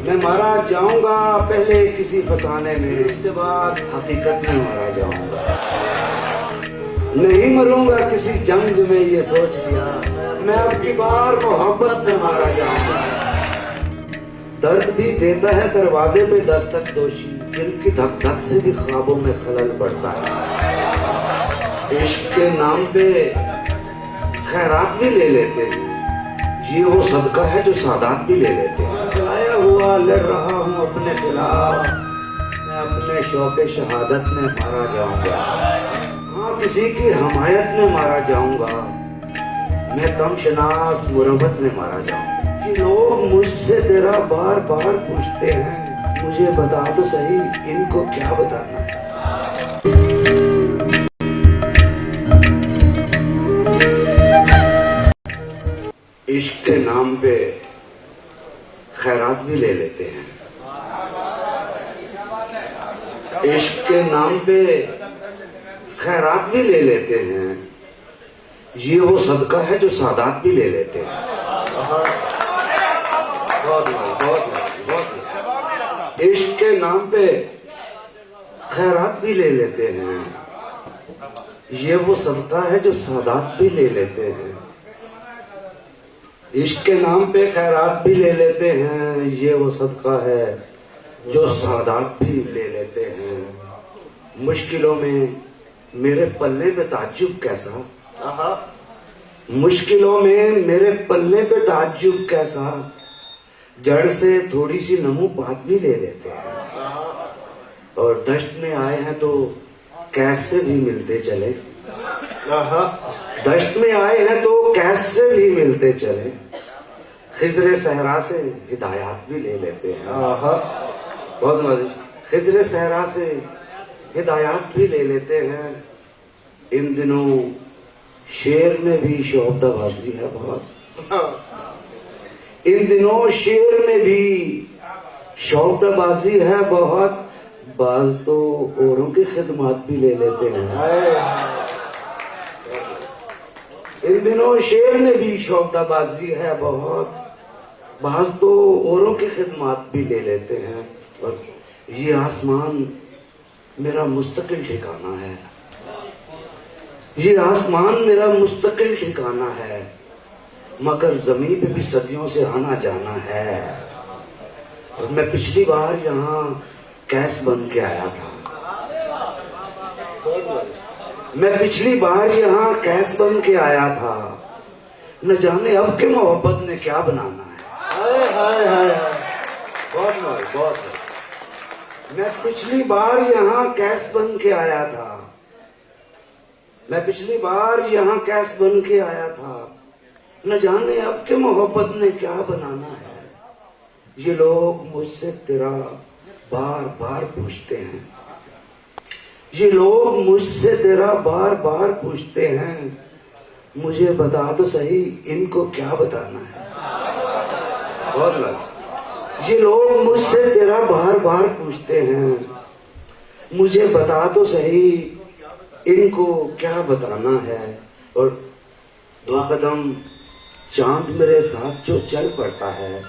मैं मारा जाऊंगा पहले किसी फसाने में, उसके बाद हकीकत में मारा जाऊंगा। नहीं मरूंगा किसी जंग में, ये सोच लिया मैं अब की बार मोहब्बत में मारा जाऊंगा। दर्द भी देता है दरवाजे पे दस्तक दोषी, दिल की धक धक से भी ख्वाबों में खलल पड़ता है। इश्क के नाम पे खैरात भी ले लेते हैं, ये वो सदका है जो सादात भी ले लेते हैं। जलाया हुआ लड़ रहा हूँ अपने खिलाफ, मैं अपने शौक़े शहादत में मारा जाऊंगा। हाँ, किसी की हमायत में मारा जाऊंगा, मैं कम शनास मुरब्बत में मारा जाऊंगा। कि लोग मुझसे तेरा बार बार पूछते हैं, मुझे बता तो सही इनको क्या बताना है। इश्क के नाम पे खैरात भी ले लेते हैं, इश्क के नाम पे खैरात भी ले लेते हैं, ये वो सदका है जो सादात भी ले लेते हैं। बहुत इश्क के नाम पे खैरात भी ले लेते हैं, ये वो सदका है जो सादात भी ले लेते हैं। इश्क के नाम पे खैरात भी ले लेते हैं, ये वो सदका है जो सादात भी ले लेते हैं। मुश्किलों में मेरे पल्ले पे ताज्जुब कैसा, मुश्किलों में मेरे पल्ले पे ताज्जुब कैसा, जड़ से थोड़ी सी नमू बात भी ले लेते हैं। और दश्त में आए हैं तो कैसे भी मिलते चले, दश्त में आए हैं तो कैसे भी मिलते चले, खिजरे सहरा से हिदायत भी ले लेते हैं। बहुत मजे, खिजरे सहरा से हिदायत भी ले लेते हैं। इन दिनों शेर में भी शोहबदाबाजी है बहुत, इन दिनों शेर में भी शोहबदाबाजी है बहुत, बाज तो औरों की खिदमत भी ले लेते हैं। इन दिनों शेर में भी शोहबदाबाजी है बहुत, बाज तो औरों की खिदमत भी ले लेते हैं। और ये आसमान मेरा मुस्तकिल ठिकाना है, ये आसमान मेरा मुस्तकिल ठिकाना है, मगर जमीन पे भी सदियों से आना जाना है। और मैं पिछली बार यहाँ कैस बन के आया था, मैं पिछली बार यहाँ कैस बन के आया था, न जाने अब के मोहब्बत ने क्या बनाना है। बहुत मैं पिछली बार यहाँ कैस बन के आया था, मैं पिछली बार यहाँ कैस बन के आया था, न जाने अब के मोहब्बत ने क्या बनाना है। ये लोग मुझसे तेरा बार बार पूछते हैं, ये लोग मुझसे तेरा बार बार पूछते हैं, मुझे बता तो सही इनको क्या बताना है। बहुत लग, ये लोग मुझसे तेरा बार बार पूछते हैं, मुझे बता तो सही इनको क्या बताना है। और दो कदम चांद मेरे साथ जो चल पड़ता है,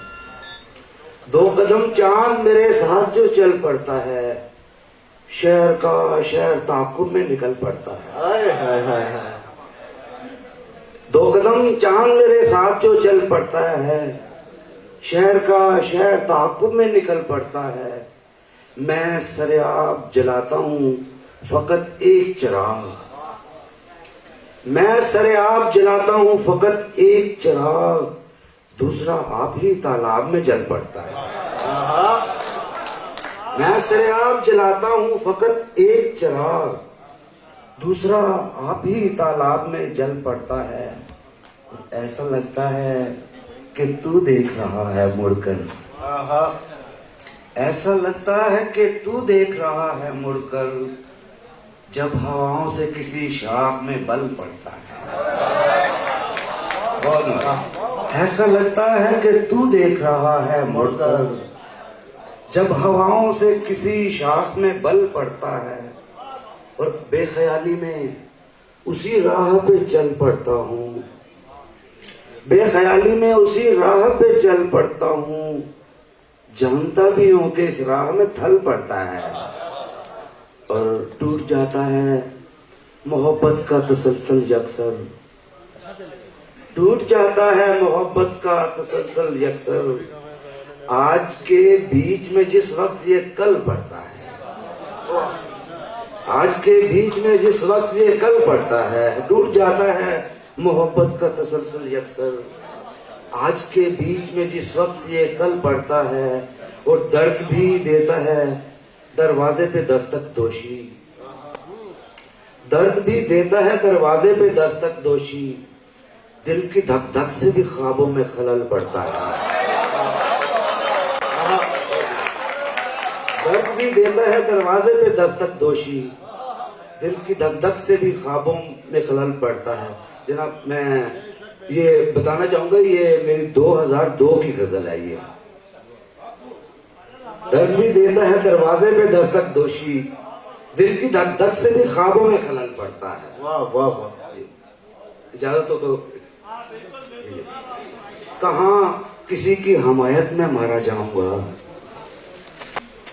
दो कदम चांद मेरे साथ जो चल पड़ता है, शहर का शहर ताकुब में निकल पड़ता है। दो कदम चांद मेरे साथ जो चल पड़ता है, शहर का शहर ताकुब में निकल पड़ता है। मैं सरेआब जलाता हूँ फकत एक चिराग, मैं सरेआब जलाता हूँ फकत एक चिराग, दूसरा आप ही तालाब में जल पड़ता है। मैं सरेआब जलाता हूँ फकत एक चिराग, दूसरा आप ही तालाब में जल पड़ता है। ऐसा लगता है कि तू देख रहा है मुड़कर, ऐसा लगता है कि तू देख रहा है मुड़कर, जब हवाओं से किसी शाख में बल पड़ता है। ऐसा लगता है कि तू देख रहा है मुड़कर, जब हवाओं से किसी शाख में बल पड़ता है। और बेख्याली में उसी राह पे चल पड़ता हूँ, बेख्याली में उसी राह पे चल पड़ता हूँ, जानता भी हूं कि इस राह में थल पड़ता है और टूट जाता है मोहब्बत का तसलसल यकसर, टूट जाता है मोहब्बत का तसलसल यकसर। आज के बीच में जिस वक्त ये कल पड़ता है, आज के बीच में जिस वक्त ये कल पड़ता है, टूट जाता है मोहब्बत का तसलसल यकसर। आज के बीच में जिस वक्त ये कल पड़ता है और दर्द भी देता है दरवाजे पे दस्तक दोषी, दर्द भी देता है दरवाजे पे दस्तक दोषी। दिल की धक धक से भी ख्वाबों में खलल पड़ता है, दर्द भी देता है दरवाजे पे दस्तक दोषी। दिल की धक धक से भी ख्वाबों में खलल पड़ता है। जनाब, मैं ये बताना चाहूंगा, ये मेरी 2002 की गजल है। ये दर्द भी देता है दरवाजे पे दस्तक दोषी, दिल की धक धक से भी ख्वाबों में खलल पड़ता है। वाह वाह वाह, इजाजत हो तो कहाँ किसी की हमायत में मारा जाऊंगा,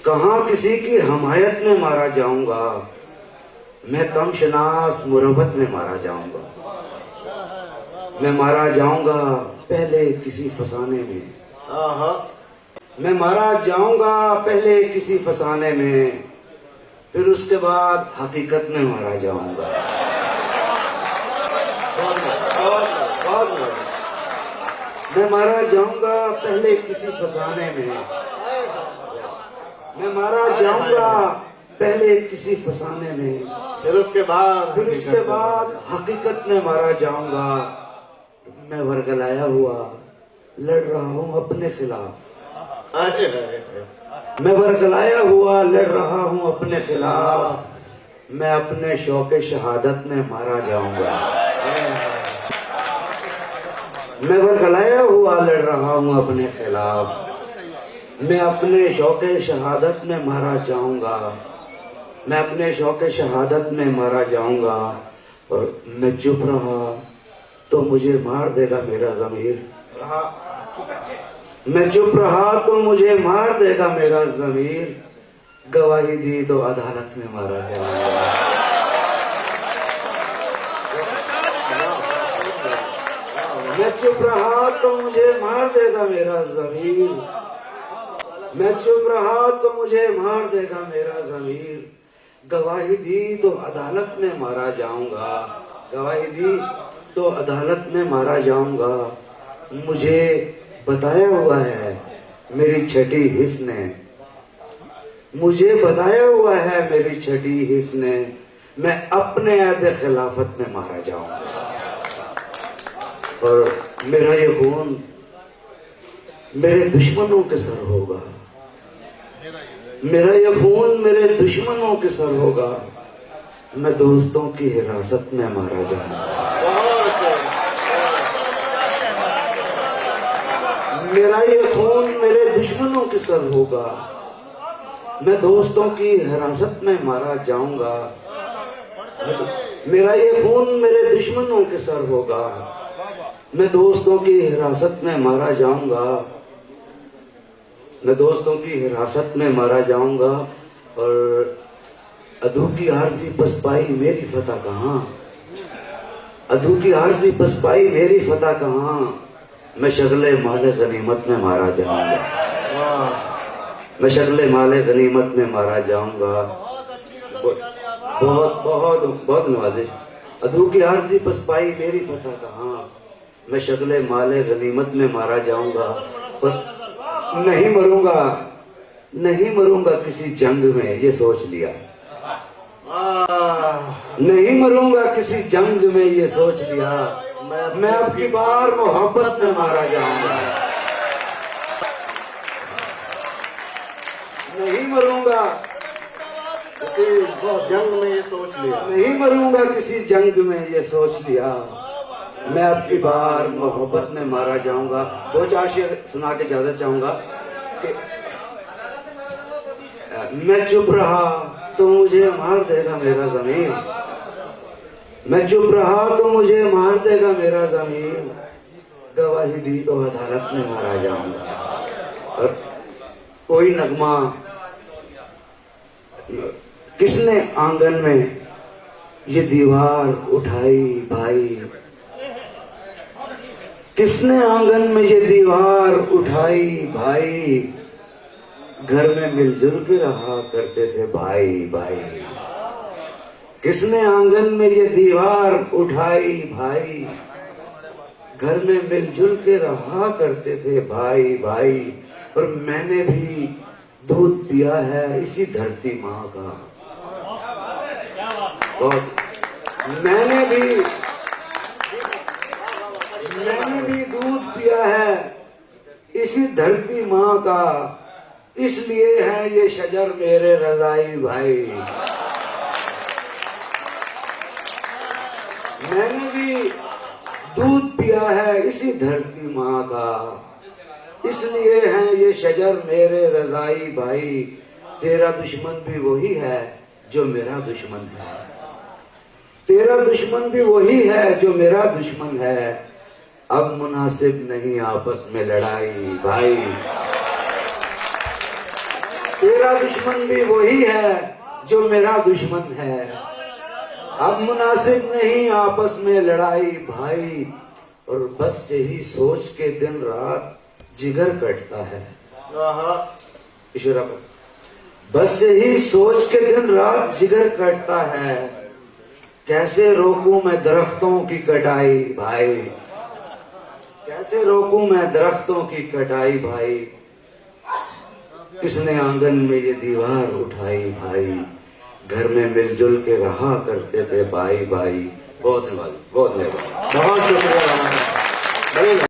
कहाँ किसी की हमायत में मारा जाऊंगा। मैं कम शनास मुरब्बत में मारा जाऊंगा, मैं मारा जाऊंगा पहले किसी फसाने में, मैं मारा जाऊंगा पहले किसी फसाने में, फिर उसके बाद हकीकत में मारा जाऊंगा। मैं मारा जाऊंगा पहले किसी फसाने में, मैं मारा जाऊंगा पहले किसी फसाने में, फिर उसके बाद हकीकत में मारा जाऊंगा। मैं वर्गलाया हुआ लड़ रहा हूं अपने खिलाफ, मैं वर्गलाया हुआ लड़ रहा हूं अपने खिलाफ। मैं अपने शौके शहादत में मारा जाऊंगा, मैं वर्गलाया हुआ लड़ रहा हूं अपने खिलाफ। मैं अपने शौके शहादत में मारा जाऊंगा, मैं अपने शौके शहादत में मारा जाऊंगा। और मैं चुप रहा तो मुझे मार देगा मेरा ज़मीर, मैं चुप रहा तो मुझे मार देगा मेरा ज़मीर। गवाही दी तो अदालत में मारा जाऊंगा। मैं चुप रहा तो मुझे मार देगा मेरा ज़मीर, मैं चुप रहा तो मुझे मार देगा मेरा ज़मीर। गवाही दी तो अदालत में मारा जाऊंगा, गवाही दी तो अदालत में मारा जाऊंगा। मुझे बताया हुआ है मेरी छठी हिस्स ने, मुझे बताया हुआ है मेरी छठी हिस्स ने, मैं अपने अहद खिलाफत में मारा जाऊंगा। और मेरा ये खून मेरे दुश्मनों के सर होगा, मेरा ये खून मेरे दुश्मनों के सर होगा। मैं दोस्तों की हिरासत में मारा जाऊंगा, मेरा ये खून मेरे दुश्मनों के सर होगा। मैं दोस्तों की हिरासत में मारा जाऊंगा, मेरा ये खून मेरे दुश्मनों के सर होगा। मैं दोस्तों की हिरासत में मारा जाऊंगा, मैं दोस्तों की हिरासत में मारा जाऊंगा। और अधू की आरज़ी पसपाई मेरी फतह कहाँ, अधू की आरज़ी पसपाई मेरी फतह कहाँ। मैं शगले माले गनीमत में मारा जाऊंगा, मैं शगले माले गनीमत में मारा जाऊंगा। बहुत बहुत बहुत नवाजिश। अधू की आरज़ी पसपाई मेरी फतह कहाँ, मैं शगले माले गनीमत में मारा जाऊंगा। पर नहीं मरूंगा, नहीं मरूंगा किसी जंग में, ये सोच लिया। नहीं मरूंगा किसी जंग में, ये सोच लिया। मैं अब की बार मोहब्बत में मारा जाऊंगा, नहीं मरूंगा किसी जंग में, ये सोच लिया। नहीं मरूंगा किसी जंग में, ये सोच लिया। मैं अब की बार मोहब्बत में मारा जाऊंगा। दो चार शेर सुना के इजाजत चाहूंगा कि मैं चुप रहा तो मुझे मार देगा मेरा ज़मीर, मैं चुप रहा तो मुझे मार देगा मेरा ज़मीर। गवाही दी तो अदालत में मारा जाऊंगा। कोई नगमा, किसने आंगन में ये दीवार उठाई भाई, किसने आंगन में ये दीवार उठाई भाई, घर में मिलजुल के रहा करते थे भाई भाई, किसने आंगन में ये दीवार उठाई भाई, घर में मिलजुल के रहा करते थे भाई भाई। और मैंने भी दूध पिया है इसी धरती माँ का, और मैंने भी दूध पिया है इसी धरती माँ का, इसलिए है ये शजर मेरे रजाई भाई। मैंने भी दूध पिया है इसी धरती माँ का, इसलिए है ये शजर मेरे रजाई भाई। तेरा दुश्मन भी वही है जो मेरा दुश्मन है, तेरा दुश्मन भी वही है जो मेरा दुश्मन है, अब मुनासिब नहीं आपस में लड़ाई भाई। तेरा दुश्मन भी वही है जो मेरा दुश्मन है, अब मुनासिब नहीं आपस में लड़ाई भाई। और बस यही सोच के दिन रात जिगर कटता है, ईश्वरा को बस यही सोच के दिन रात जिगर कटता है, कैसे रोकूं मैं दरख्तों की कटाई भाई, कैसे रोकूं मैं दरख्तों की कटाई भाई, किसने आंगन में ये दीवार उठाई भाई, घर में मिलजुल के रहा करते थे भाई भाई। बहुत धन्यवाद, बहुत धन्यवाद, बहुत शुक्रिया।